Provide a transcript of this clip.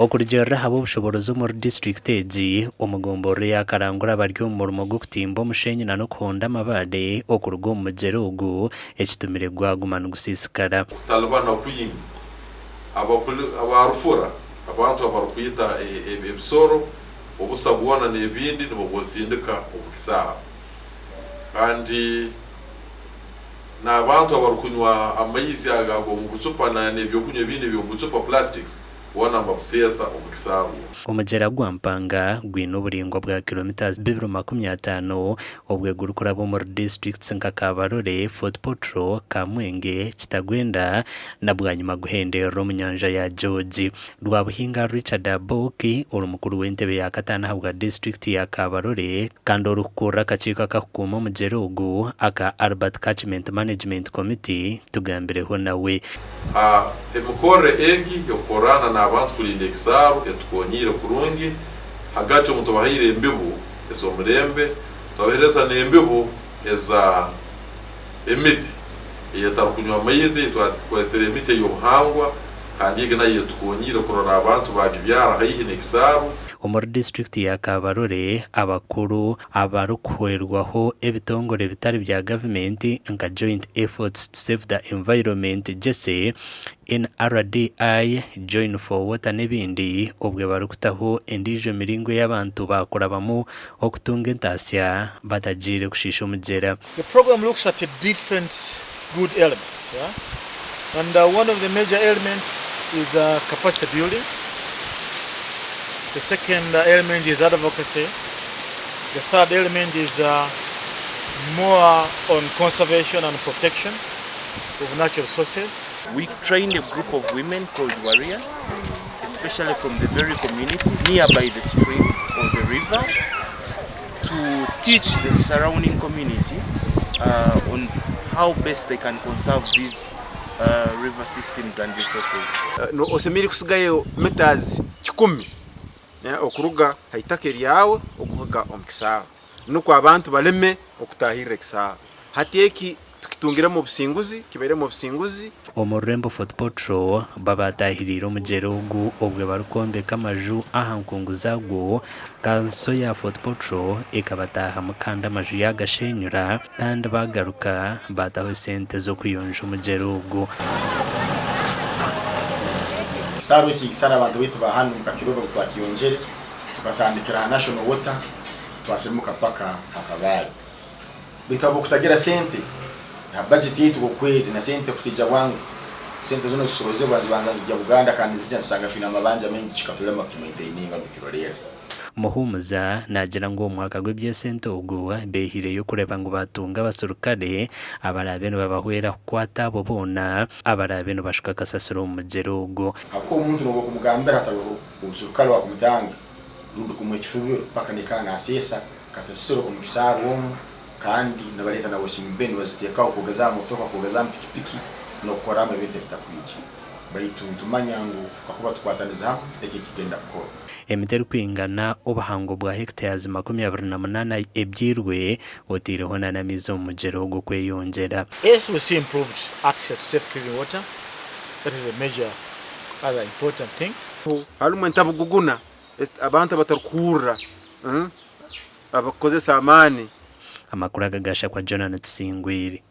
okurjerra habo bushoborozo muri district egi omugomboro yakarangura baryo umurimo gwo kutimba omushenyi na no kuhonda amabade okuruga omu mugyera ogu ekitumire gwagumana gusisikara kutalibana kuyinga abarufura abantu abarukuyita ebisoro obusabwana n'ebindi nibo bosindika obukisaha kandi n'abantu abarukunywa amaizi agago mu gucupa n'ebyokunywa ebindi byo mu gucupa plastics wana mabusesa omukisaru omugyera gwa Mpanga gwine oburingwa bwa kilometers 250 obweguru kurabo muri districts nka Kabarore, Fort Portal, Kamwenge, Kitagwenda na bwanyuma guhendera mu nyanja ya George. Rwabuhinga Richard Aboki urumukuru w'entebe ya katana habwa district ya Kabarore kandi urukura kacika kakuma omugyera ogu aka Albert Catchment Management Committee tugambireho nawe emukore egi yokorana n'abantu kulinda ekisaro etukonyire kurungi hagati omuntu bahire embibu esomurembe tawereza n'embibu eza emiti yetarukunywa amaizi twasere emiti y'obuhangwa kandi igi nayo tukonyire kurora abantu bagibyara haihi n'ekisaro omuri district ya Kabarore abakuru abarukuherwaho ebitongore bitari bya government nka Joint Efforts to Save the Environment JESE NRDI Join for Water n'ebindi obwe barukutaho endijo miringo y'abantu bakorabamo okutunga entasya batagire kushisha omugyera. The program looks at different good elements, and one of the major elements is capacity building. The second element is advocacy. The third element is more on conservation and protection of natural sources. We trained a group of women called warriors, especially from the very community nearby the stream or the river, to teach the surrounding community on how best they can conserve these river systems and resources. No osemiri kusigayo meters 10 okuruga haitake lyawe okuvuga omukisaro nuko abantu baleme okutahira ekisaro hatieki tukitungira mu businguzi kibere mu businguzi omurembo Fort Portal babatahirira omugyera ogu obwe barukombeka amaju ahankungu zagwo kanso ya Fort Portal ekabataha mukanda amaju yagashenyura kandi bagaruka bataho sente zo kuyonja omugyera ogu. Kisaro kisara abantu bitu bahanu mukakiroba twakiyonjere tukatandikira national water twasemuka paka akabali bitabo kutagira sente na budget yitu kokweli na sente kutija wangu sente zono soroze bazibanza zijya Uganda kandi zijya nsanga fina amabanja mengi chikatulema kimaintaininga mukirolera muhumuza nagira ngo omwaka gw'ebyesente ogu behire yo kureba ngo batunga abasurukale abarabe no babahwera kwata abo bona abarabe no bashuka kasasiro mu mugyera ogu ako umuntu no kumugambira ataro ubusurukale wa kumutanga rundo kumwe kifubiro paka nikana asesa kasasiro kumukisaro kandi nabaleta na washing ben baziteka okugaza motoka kugaza pikipiki no korama bite bitakwije baitu tumanyangu kwakuba tukwataniza hamwe eke kigenda ko emiteru kwingana obuhango bwa hectares 28 ebyirwe otireho na mizo mu mugyera ogu kweyongera. Yes, we see improved access to safe drinking water. That is a major other important thing. Halumu ntabuguguna abantu batarukura abakoze samani amakuru agagasha kwa Jonathan Tsingwiri.